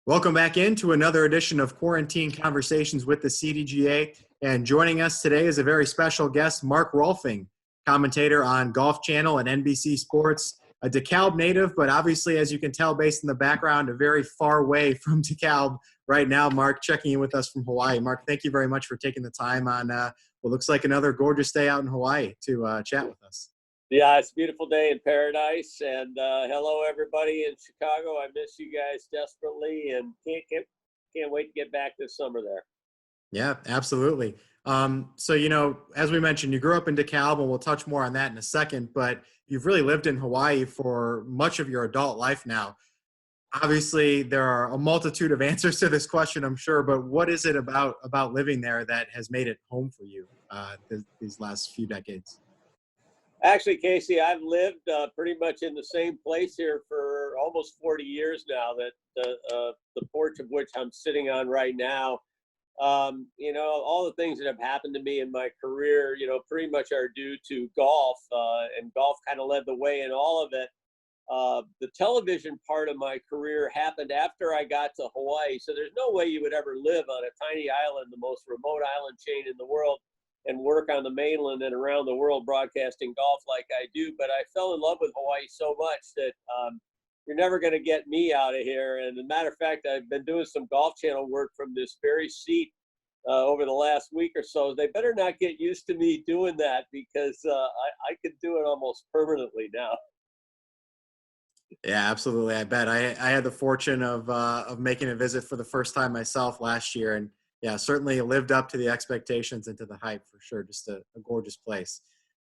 Welcome back into another edition of Quarantine Conversations with the CDGA. And joining us today is a very special guest, Mark Rolfing, commentator on Golf Channel and NBC Sports, a DeKalb native, but obviously, as you can tell based on the background, a very far way from DeKalb right now. Mark, checking in with us from Hawaii. Mark, thank you very much for taking the time on what looks like another gorgeous day out in Hawaii to chat with us. Yeah, it's a beautiful day in paradise, and hello everybody in Chicago. I miss you guys desperately, and can't wait to get back this summer there. Yeah, absolutely. So, as we mentioned, you grew up in DeKalb, and we'll touch more on that in a second, but you've really lived in Hawaii for much of your adult life now. Obviously, there are a multitude of answers to this question, I'm sure, but what is it about living there that has made it home for you these last few decades? Actually, Casey, I've lived pretty much in the same place here for almost 40 years now, that the porch of which I'm sitting on right now. All the things that have happened to me in my career, pretty much are due to golf, and golf kind of led the way in all of it. The television part of my career happened after I got to Hawaii, so there's no way you would ever live on a tiny island, the most remote island chain in the world, and work on the mainland and around the world broadcasting golf like I do. But I fell in love with Hawaii so much that you're never going to get me out of here. And as a matter of fact, I've been doing some Golf Channel work from this very seat over the last week or so. They better not get used to me doing that, because I could do it almost permanently now. Yeah, absolutely. I bet. I had the fortune of making a visit for the first time myself last year, and yeah, certainly lived up to the expectations and to the hype for sure. Just a gorgeous place.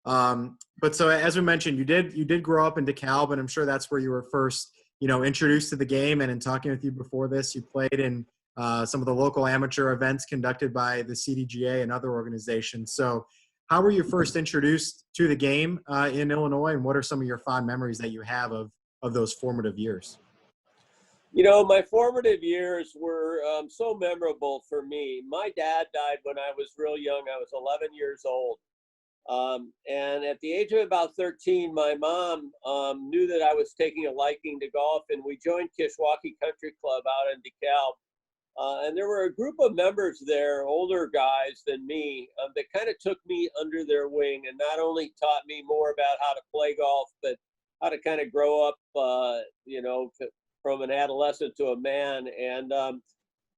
But so as we mentioned, you did grow up in DeKalb, and I'm sure that's where you were first, introduced to the game. And in talking with you before this, you played in some of the local amateur events conducted by the CDGA and other organizations. So how were you first introduced to the game in Illinois, and what are some of your fond memories that you have of those formative years? My formative years were so memorable for me. My dad died when I was real young. I was 11 years old. And at the age of about 13, my mom knew that I was taking a liking to golf, and we joined Kishwaukee Country Club out in DeKalb. And there were a group of members there, older guys than me, that kind of took me under their wing and not only taught me more about how to play golf, but how to kind of grow up, from an adolescent to a man. And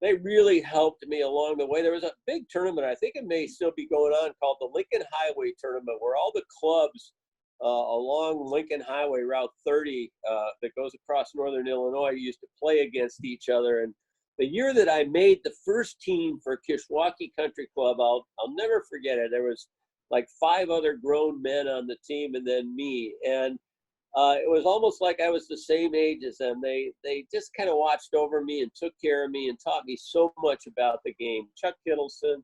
they really helped me along the way. There was a big tournament, I think it may still be going on, called the Lincoln Highway Tournament, where all the clubs along Lincoln Highway, Route 30, that goes across northern Illinois, used to play against each other. And the year that I made the first team for Kishwaukee Country Club, I'll never forget it. There was like 5 other grown men on the team and then me. And it was almost like I was the same age as them. They just kind of watched over me and took care of me and taught me so much about the game. Chuck Kittleson,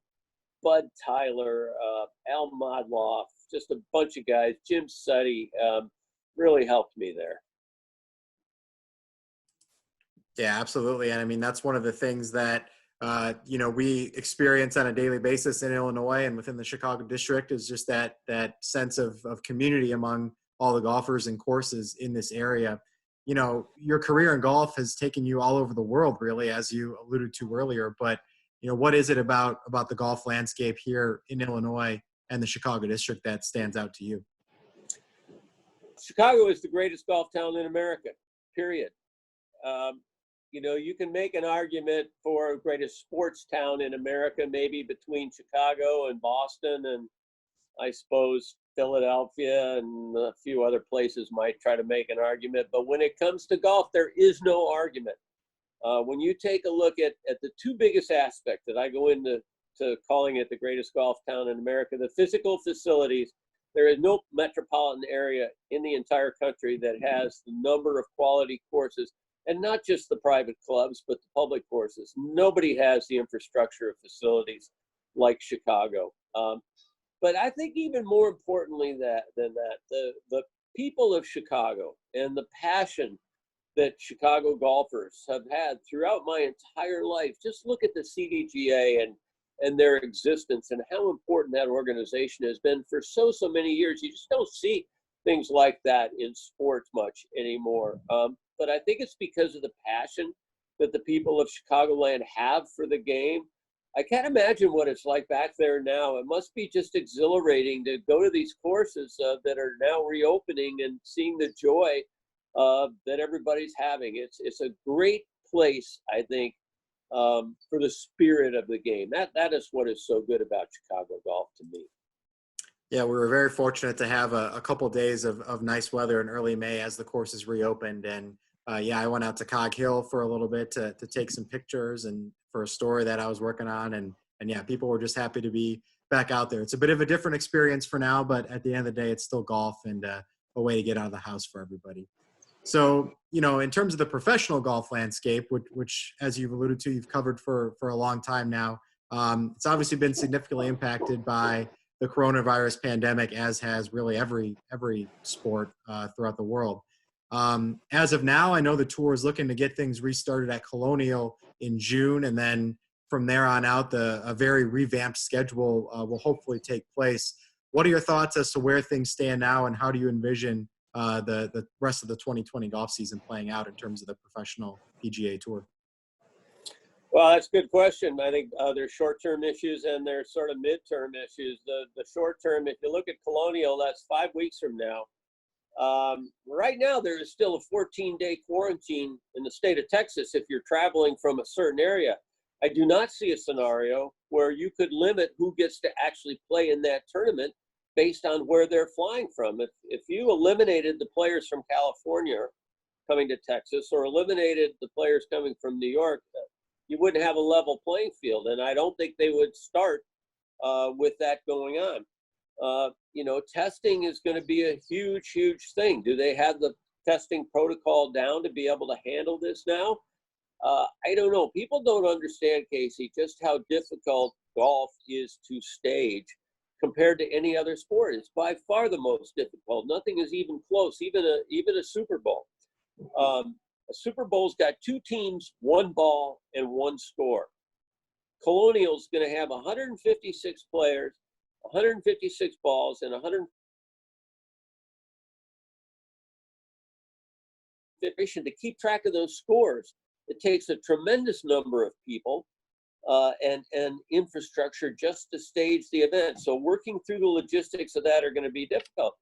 Bud Tyler, Al Modloff, just a bunch of guys. Jim Suddy really helped me there. Yeah, absolutely. And I mean, that's one of the things that, we experience on a daily basis in Illinois and within the Chicago district, is just that sense of community among all the golfers and courses in this area. Your career in golf has taken you all over the world, really, as you alluded to earlier. But, what is it about the golf landscape here in Illinois and the Chicago district that stands out to you? Chicago is the greatest golf town in America, period. You can make an argument for greatest sports town in America, maybe between Chicago and Boston, and I suppose Philadelphia and a few other places might try to make an argument. But when it comes to golf, there is no argument. When you take a look at the two biggest aspects that I go into calling it the greatest golf town in America, the physical facilities, there is no metropolitan area in the entire country that has the number of quality courses, and not just the private clubs, but the public courses. Nobody has the infrastructure of facilities like Chicago. But I think even more importantly than that, the people of Chicago and the passion that Chicago golfers have had throughout my entire life. Just look at the CDGA and their existence and how important that organization has been for so many years. You just don't see things like that in sports much anymore. But I think it's because of the passion that the people of Chicagoland have for the game. I can't imagine what it's like back there now. It must be just exhilarating to go to these courses that are now reopening and seeing the joy that everybody's having. It's a great place, I think, for the spirit of the game. That is what is so good about Chicago golf to me. Yeah, we were very fortunate to have a couple days of nice weather in early May as the courses reopened. And yeah, I went out to Cog Hill for a little bit to take some pictures and for a story that I was working on. And yeah, people were just happy to be back out there. It's a bit of a different experience for now, but at the end of the day, it's still golf and a way to get out of the house for everybody. So, in terms of the professional golf landscape, which as you've alluded to, you've covered for a long time now, it's obviously been significantly impacted by the coronavirus pandemic, as has really every sport throughout the world. As of now, I know the tour is looking to get things restarted at Colonial in June, and then from there on out, a very revamped schedule will hopefully take place. What are your thoughts as to where things stand now, and how do you envision the rest of the 2020 golf season playing out in terms of the professional PGA Tour? Well, that's a good question. I think there's short-term issues and there's sort of mid-term issues. The short-term, if you look at Colonial, that's 5 weeks from now. Right now, there is still a 14-day quarantine in the state of Texas if you're traveling from a certain area. I do not see a scenario where you could limit who gets to actually play in that tournament based on where they're flying from. If you eliminated the players from California coming to Texas or eliminated the players coming from New York, you wouldn't have a level playing field. And I don't think they would start with that going on. Testing is going to be a huge, huge thing. Do they have the testing protocol down to be able to handle this now? I don't know. People don't understand, Casey, just how difficult golf is to stage compared to any other sport. It's by far the most difficult. Nothing is even close, even a Super Bowl. A Super Bowl's got 2 teams, 1 ball, and 1 score. Colonial's going to have 156 players, 156 balls, and 100 to keep track of those scores. It takes a tremendous number of people and infrastructure just to stage the event. So working through the logistics of that are going to be difficult.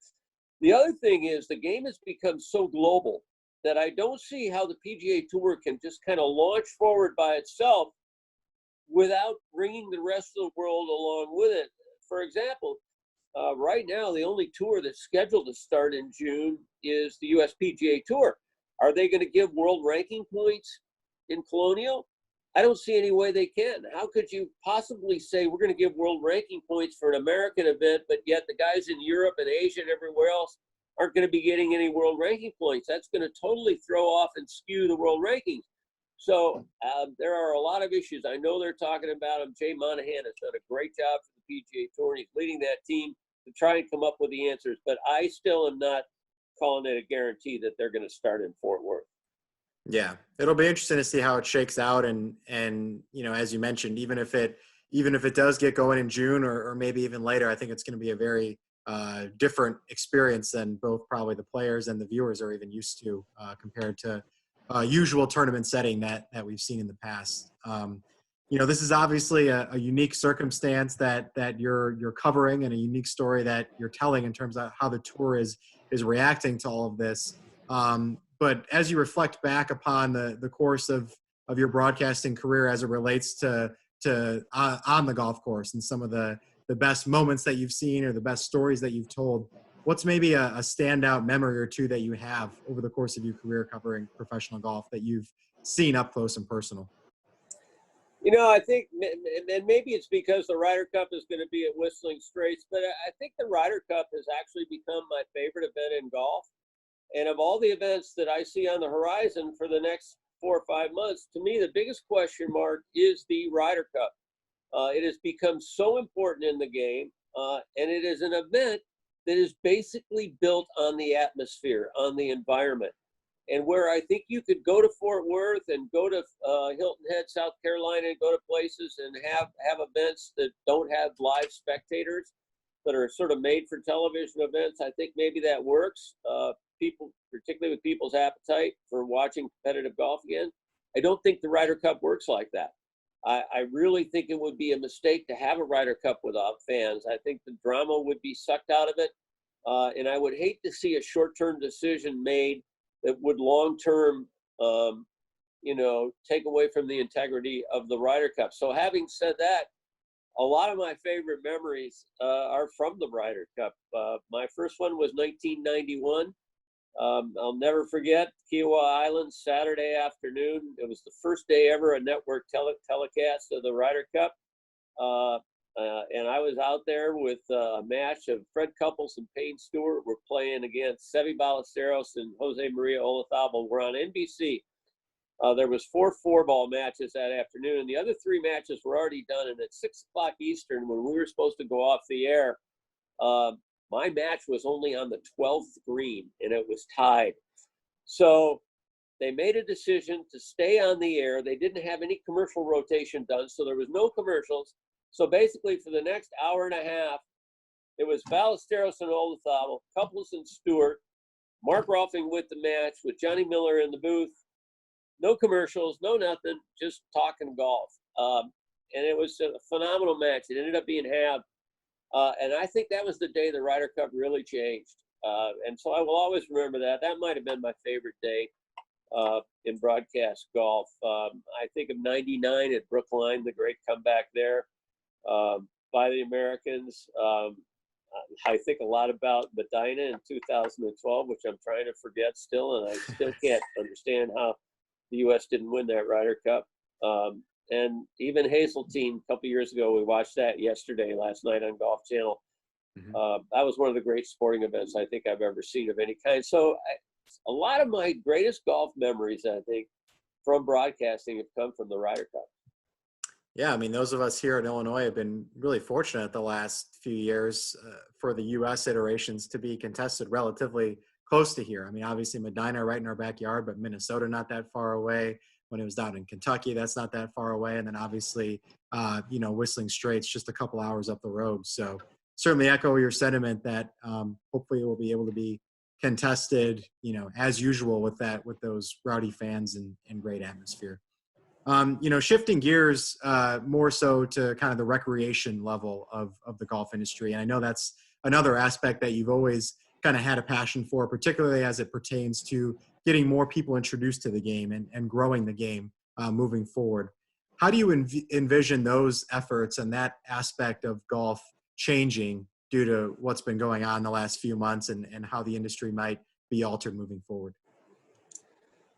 The other thing is the game has become so global that I don't see how the PGA Tour can just kind of launch forward by itself without bringing the rest of the world along with it. For example, right now, the only tour that's scheduled to start in June is the US PGA Tour. Are they going to give world ranking points in Colonial? I don't see any way they can. How could you possibly say we're going to give world ranking points for an American event, but yet the guys in Europe and Asia and everywhere else aren't going to be getting any world ranking points? That's going to totally throw off and skew the world rankings. So there are a lot of issues. I know they're talking about them. Jay Monahan has done a great job for the PGA Tour, and he's leading that team to try and come up with the answers. But I still am not calling it a guarantee that they're going to start in Fort Worth. Yeah, it'll be interesting to see how it shakes out. And as you mentioned, even if it does get going in June or maybe even later, I think it's going to be a very different experience than both probably the players and the viewers are even used to compared to usual tournament setting that we've seen in the past. This is obviously a unique circumstance that you're covering, and a unique story that you're telling in terms of how the tour is reacting to all of this. But as you reflect back upon the course of your broadcasting career as it relates to on the golf course and some of the best moments that you've seen or the best stories that you've told, what's maybe a standout memory or two that you have over the course of your career covering professional golf that you've seen up close and personal? I think, and maybe it's because the Ryder Cup is going to be at Whistling Straits, but I think the Ryder Cup has actually become my favorite event in golf. And of all the events that I see on the horizon for the next 4 or 5 months, to me, the biggest question mark is the Ryder Cup. It has become so important in the game, and it is an event that is basically built on the atmosphere, on the environment. And where I think you could go to Fort Worth and go to Hilton Head, South Carolina, and go to places and have events that don't have live spectators, that are sort of made for television events, I think maybe that works. People, particularly with people's appetite for watching competitive golf again. I don't think the Ryder Cup works like that. I really think it would be a mistake to have a Ryder Cup without fans. I think the drama would be sucked out of it. And I would hate to see a short-term decision made that would long-term, take away from the integrity of the Ryder Cup. So having said that, a lot of my favorite memories are from the Ryder Cup. My first one was 1991. I'll never forget Kiowa Island, Saturday afternoon. It was the first day ever a network telecast of the Ryder Cup. And I was out there with a match of Fred Couples and Payne Stewart. We're playing against Seve Ballesteros and Jose Maria Olazabal. We're on NBC. There was 4 4-ball matches that afternoon, and the other 3 matches were already done. And at 6 o'clock Eastern, when we were supposed to go off the air, my match was only on the 12th green, and it was tied. So they made a decision to stay on the air. They didn't have any commercial rotation done, so there was no commercials. So basically, for the next hour and a half, it was Ballesteros and Olazabal, Couples and Stewart, Mark Rolfing with the match, with Johnny Miller in the booth. No commercials, no nothing, just talking golf. And it was a phenomenal match. It ended up being halved. And I think that was the day the Ryder Cup really changed. And so I will always remember that. That might have been my favorite day in broadcast golf. I think of 99 at Brookline, the great comeback there by the Americans. I think a lot about Medina in 2012, which I'm trying to forget still, and I still can't understand how the U.S. didn't win that Ryder Cup. And even Hazeltine a couple years ago, we watched that last night on Golf Channel. Mm-hmm. That was one of the great sporting events I think I've ever seen of any kind. So a lot of my greatest golf memories, I think, from broadcasting have come from the Ryder Cup. Yeah, I mean, those of us here in Illinois have been really fortunate the last few years for the U.S. iterations to be contested relatively close to here. I mean, obviously Medina right in our backyard, but Minnesota not that far away. When it was down in Kentucky, that's not that far away. And then obviously, Whistling Straits just a couple hours up the road. So certainly echo your sentiment that hopefully it will be able to be contested, as usual with those rowdy fans and great atmosphere. Shifting gears more so to kind of the recreation level of the golf industry. And I know that's another aspect that you've always kind of had a passion for, particularly as it pertains to getting more people introduced to the game and growing the game moving forward. How do you envision those efforts and that aspect of golf changing due to what's been going on the last few months and how the industry might be altered moving forward?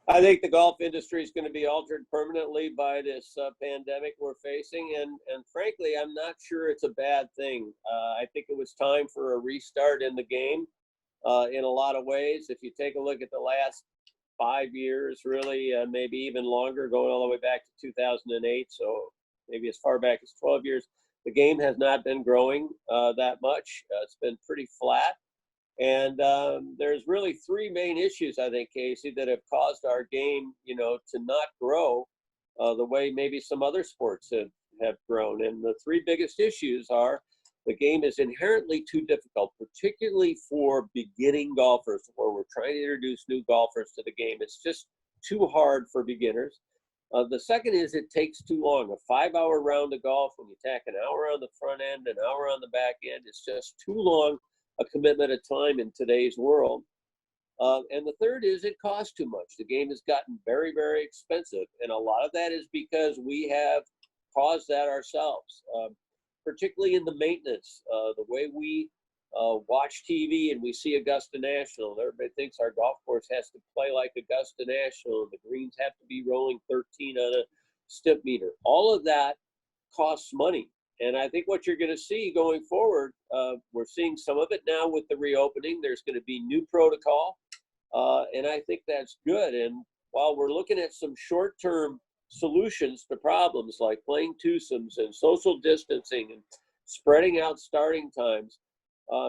I think the golf industry is going to be altered permanently by this pandemic we're facing. And frankly, I'm not sure it's a bad thing. I think it was time for a restart in the game in a lot of ways. If you take a look at the last 5 years, really, maybe even longer, going all the way back to 2008, so maybe as far back as 12 years, the game has not been growing that much. It's been pretty flat. And there's really 3 main issues, I think, Casey, that have caused our game, to not grow the way maybe some other sports have grown. And the 3 biggest issues are the game is inherently too difficult, particularly for beginning golfers, where we're trying to introduce new golfers to the game. It's just too hard for beginners. The second is it takes too long. A 5-hour round of golf, when you tack an hour on the front end, an hour on the back end, it's just too long a commitment of time in today's world. And the third is it costs too much. The game has gotten very, very expensive. And a lot of that is because we have caused that ourselves, particularly in the maintenance, the way we watch TV and we see Augusta National. Everybody thinks our golf course has to play like Augusta National. And the greens have to be rolling 13 on a stip meter. All of that costs money. And I think what you're going to see going forward, we're seeing some of it now with the reopening. There's going to be new protocol, and I think that's good. And while we're looking at some short-term solutions to problems like playing twosomes and social distancing and spreading out starting times,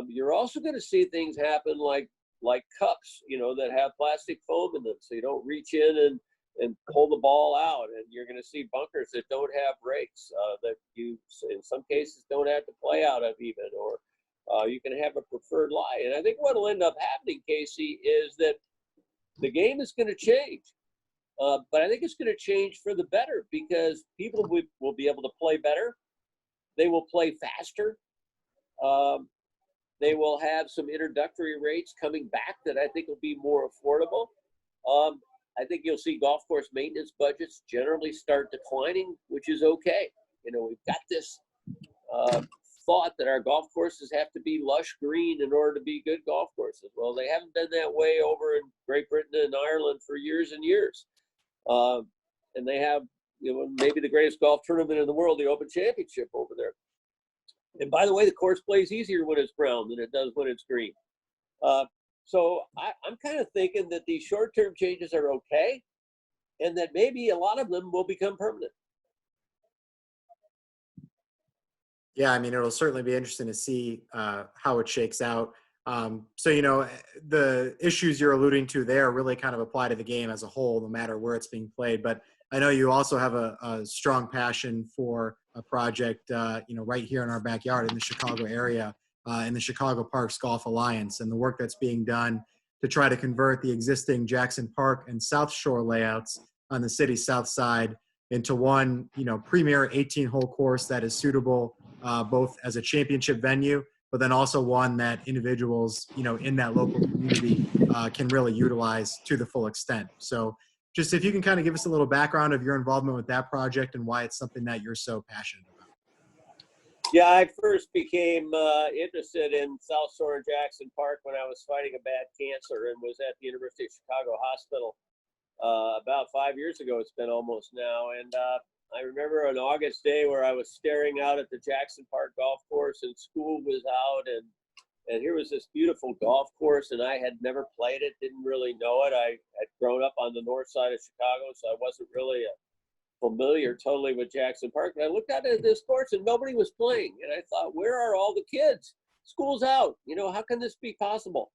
you're also going to see things happen like cups, that have plastic foam in them, so you don't reach in and pull the ball out. And you're going to see bunkers that don't have breaks, that you, in some cases, don't have to play out of even, or you can have a preferred lie. And I think what will end up happening, Casey, is that the game is going to change. But I think it's going to change for the better because people will be able to play better. They will play faster. They will have some introductory rates coming back that I think will be more affordable. I think you'll see golf course maintenance budgets generally start declining, which is okay. You know, we've got this thought that our golf courses have to be lush green in order to be good golf courses. Well, they haven't been that way over in Great Britain and Ireland for years and years. And they have, you know, maybe the greatest golf tournament in the world, the Open Championship over there. And by the way, the course plays easier when it's brown than it does when it's green. So I'm kind of thinking that these short-term changes are okay, and that maybe a lot of them will become permanent. Yeah, I mean, it'll certainly be interesting to see how it shakes out. So, you know, the issues you're alluding to there really kind of apply to the game as a whole, no matter where it's being played. But I know you also have a strong passion for a project, you know, right here in our backyard in the Chicago area, in the Chicago Parks Golf Alliance, and the work that's being done to try to convert the existing Jackson Park and South Shore layouts on the city's south side into one, you know, premier 18-hole course that is suitable both as a championship venue, but then also one that individuals, you know, in that local community can really utilize to the full extent. So just if you can kind of give us a little background of your involvement with that project and why it's something that you're so passionate about. Yeah, I first became interested in South Shore and Jackson Park when I was fighting a bad cancer and was at the University of Chicago Hospital about 5 years ago. It's been almost now. And I remember an August day where I was staring out at the Jackson Park golf course and school was out, and here was this beautiful golf course, and I had never played it, didn't really know it. I had grown up on the north side of Chicago, so I wasn't really familiar totally with Jackson Park. And I looked out at this course and nobody was playing. And I thought, where are all the kids? School's out. You know, how can this be possible?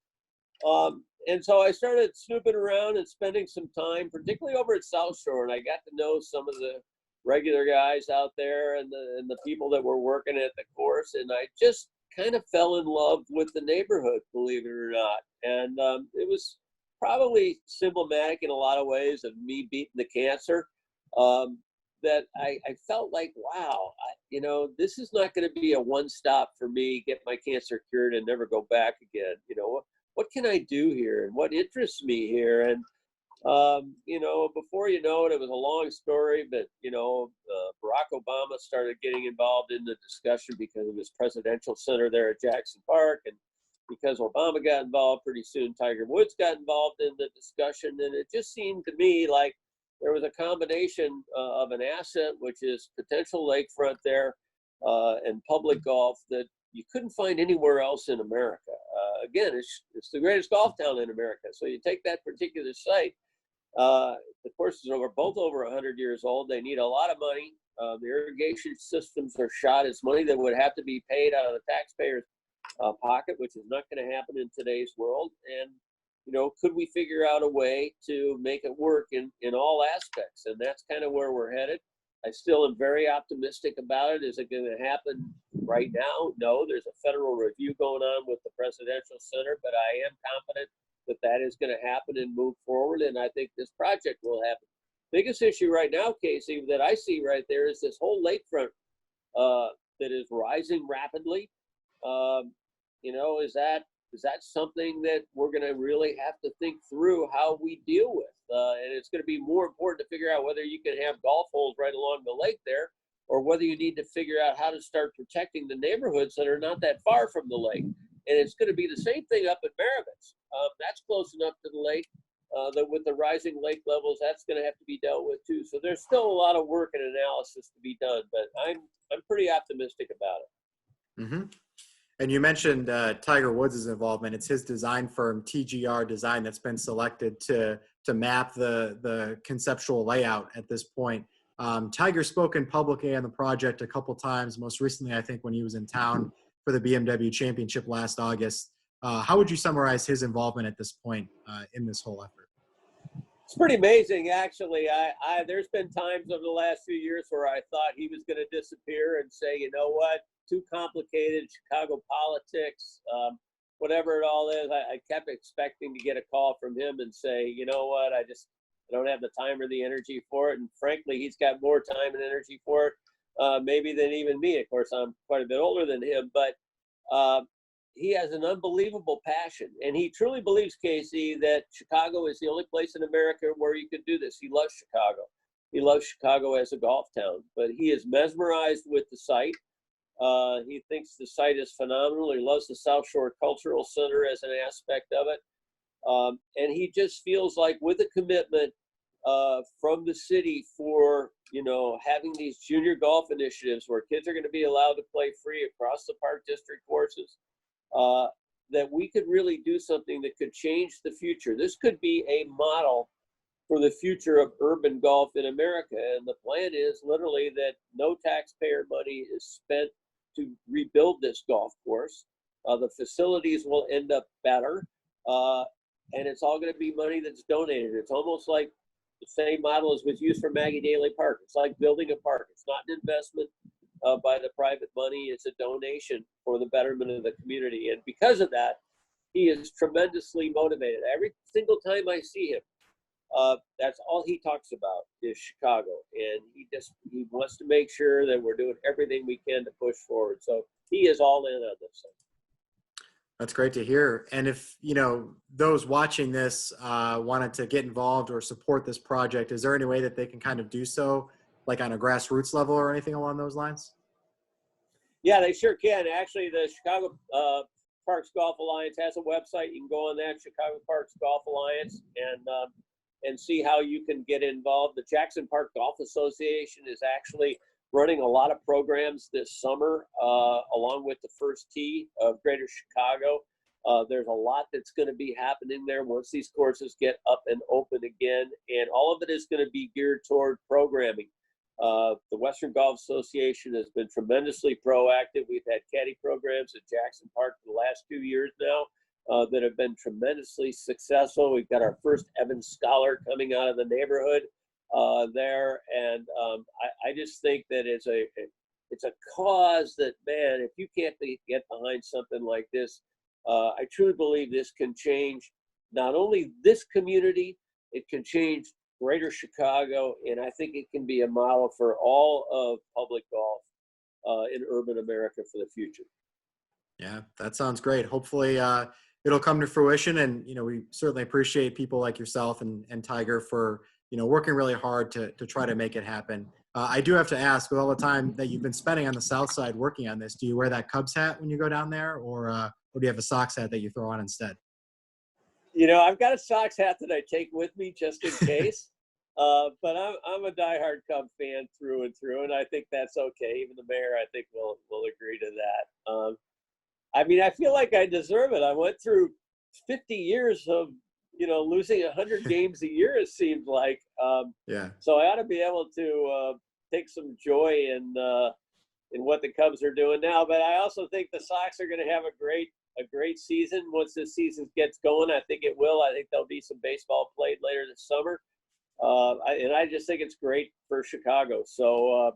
And so I started snooping around and spending some time, particularly over at South Shore, and I got to know some of the regular guys out there and the people that were working at the course, and I just kind of fell in love with the neighborhood, believe it or not. And it was probably symptomatic in a lot of ways of me beating the cancer, that I felt like, wow, you know, this is not going to be a one-stop for me, get my cancer cured and never go back again. You know, what can I do here and what interests me here? And you know, before you know it, it was a long story, but, you know, Barack Obama started getting involved in the discussion because of his presidential center there at Jackson Park. And because Obama got involved, pretty soon Tiger Woods got involved in the discussion. And it just seemed to me like there was a combination of an asset, which is potential lakefront there, and public golf that you couldn't find anywhere else in America. Again, it's the greatest golf town in America. So you take that particular site. The courses are both over 100 years old. They need a lot of money. The irrigation systems are shot. It's money that would have to be paid out of the taxpayer's pocket, which is not going to happen in today's world. And, you know, could we figure out a way to make it work in all aspects? And that's kind of where we're headed. I still am very optimistic about it. Is it going to happen right now? No, there's a federal review going on with the presidential center, but I am confident that that is going to happen and move forward. And I think this project will happen. Biggest issue right now, Casey, that I see right there is this whole lakefront that is rising rapidly. You know, is that something that we're going to really have to think through how we deal with? And it's going to be more important to figure out whether you can have golf holes right along the lake there, or whether you need to figure out how to start protecting the neighborhoods that are not that far from the lake. And it's going to be the same thing up at Maravitz. That's close enough to the lake that with the rising lake levels, that's going to have to be dealt with too. So there's still a lot of work and analysis to be done, but I'm pretty optimistic about it. Mm-hmm. And you mentioned Tiger Woods' involvement. It's his design firm, TGR Design, that's been selected to map the conceptual layout at this point. Tiger's spoken publicly on the project a couple times, most recently, I think, when he was in town for the BMW Championship last August. How would you summarize his involvement at this point in this whole effort? It's pretty amazing, actually. There's been times over the last few years where I thought he was going to disappear and say, you know what, too complicated, Chicago politics, whatever it all is. I kept expecting to get a call from him and say, you know what, I just I don't have the time or the energy for it. And frankly, he's got more time and energy for it, maybe than even me. Of course, I'm quite a bit older than him, but he has an unbelievable passion. And he truly believes, Casey, that Chicago is the only place in America where you could do this. He loves Chicago. He loves Chicago as a golf town, but he is mesmerized with the site. He thinks the site is phenomenal. He loves the South Shore Cultural Center as an aspect of it. And he just feels like with a commitment from the city for, having these junior golf initiatives where kids are going to be allowed to play free across the Park District courses, that we could really do something that could change the future. This could be a model for the future of urban golf in America. And the plan is literally that no taxpayer money is spent to rebuild this golf course. The facilities will end up better. And it's all going to be money that's donated. It's almost like the same model as was used for Maggie Daley Park. It's like building a park. It's not an investment by the private money. It's a donation for the betterment of the community. And because of that, he is tremendously motivated. Every single time I see him, that's all he talks about is Chicago. And he wants to make sure that we're doing everything we can to push forward. So he is all in on this thing. That's great to hear. And if, those watching this wanted to get involved or support this project, is there any way that they can kind of do so, like on a grassroots level or anything along those lines? Yeah, they sure can. Actually, the Chicago Parks Golf Alliance has a website. You can go on that, Chicago Parks Golf Alliance, and see how you can get involved. The Jackson Park Golf Association is actually running a lot of programs this summer, along with the First Tee of Greater Chicago. There's a lot that's going to be happening there once these courses get up and open again, and all of it is going to be geared toward programming. The Western Golf Association has been tremendously proactive. We've had caddy programs at Jackson Park for the last 2 years now that have been tremendously successful. We've got our first Evans Scholar coming out of the neighborhood there, and I just think that it's a cause that, man, if you can't get behind something like this, I truly believe this can change not only this community, it can change Greater Chicago, and I think it can be a model for all of public golf in urban America for the future. Yeah, that sounds great. Hopefully it'll come to fruition, and we certainly appreciate people like yourself and Tiger for working really hard to try to make it happen. I do have to ask, with all the time that you've been spending on the South Side working on this, do you wear that Cubs hat when you go down there, or do you have a Sox hat that you throw on instead? I've got a Sox hat that I take with me just in case. But I'm a diehard Cub fan through and through, and I think that's okay. Even the mayor, I think, will agree to that. I feel like I deserve it. I went through 50 years of losing 100 games a year, it seemed like. Yeah. So I ought to be able to take some joy in what the Cubs are doing now. But I also think the Sox are going to have a great season once this season gets going. I think it will. I think there'll be some baseball played later this summer. I just think it's great for Chicago. So,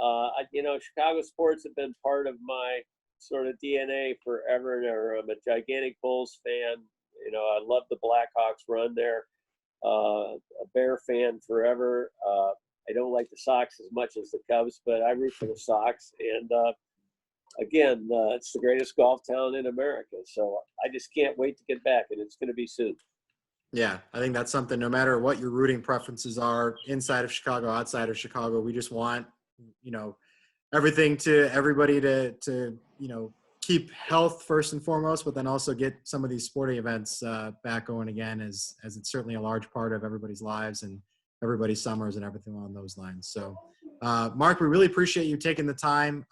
Chicago sports have been part of my sort of DNA forever and ever. I'm a gigantic Bulls fan. I love the Blackhawks run there. A Bear fan forever. I don't like the Sox as much as the Cubs, but I root for the Sox. And again, it's the greatest golf town in America. So I just can't wait to get back, and it's going to be soon. Yeah, I think that's something, no matter what your rooting preferences are, inside of Chicago, outside of Chicago, we just want, everything to everybody to keep health first and foremost, but then also get some of these sporting events back going again, as it's certainly a large part of everybody's lives and everybody's summers and everything along those lines. So, Mark, we really appreciate you taking the time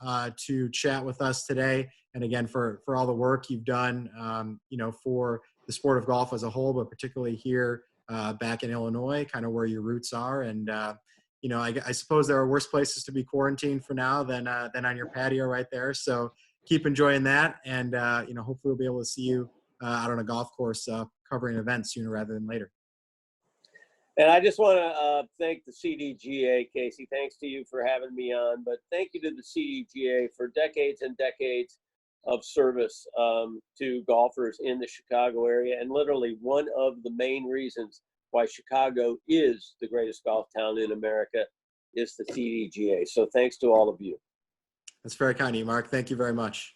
to chat with us today. And again, for all the work you've done, for the sport of golf as a whole, but particularly here back in Illinois, kind of where your roots are. And, I suppose there are worse places to be quarantined for now than on your patio right there. So keep enjoying that. And, hopefully we'll be able to see you out on a golf course covering events sooner rather than later. And I just want to thank the CDGA, Casey. Thanks to you for having me on. But thank you to the CDGA for decades and decades of service to golfers in the Chicago area. And literally one of the main reasons why Chicago is the greatest golf town in America, is the CDGA. So thanks to all of you. That's very kind of you, Mark. Thank you very much.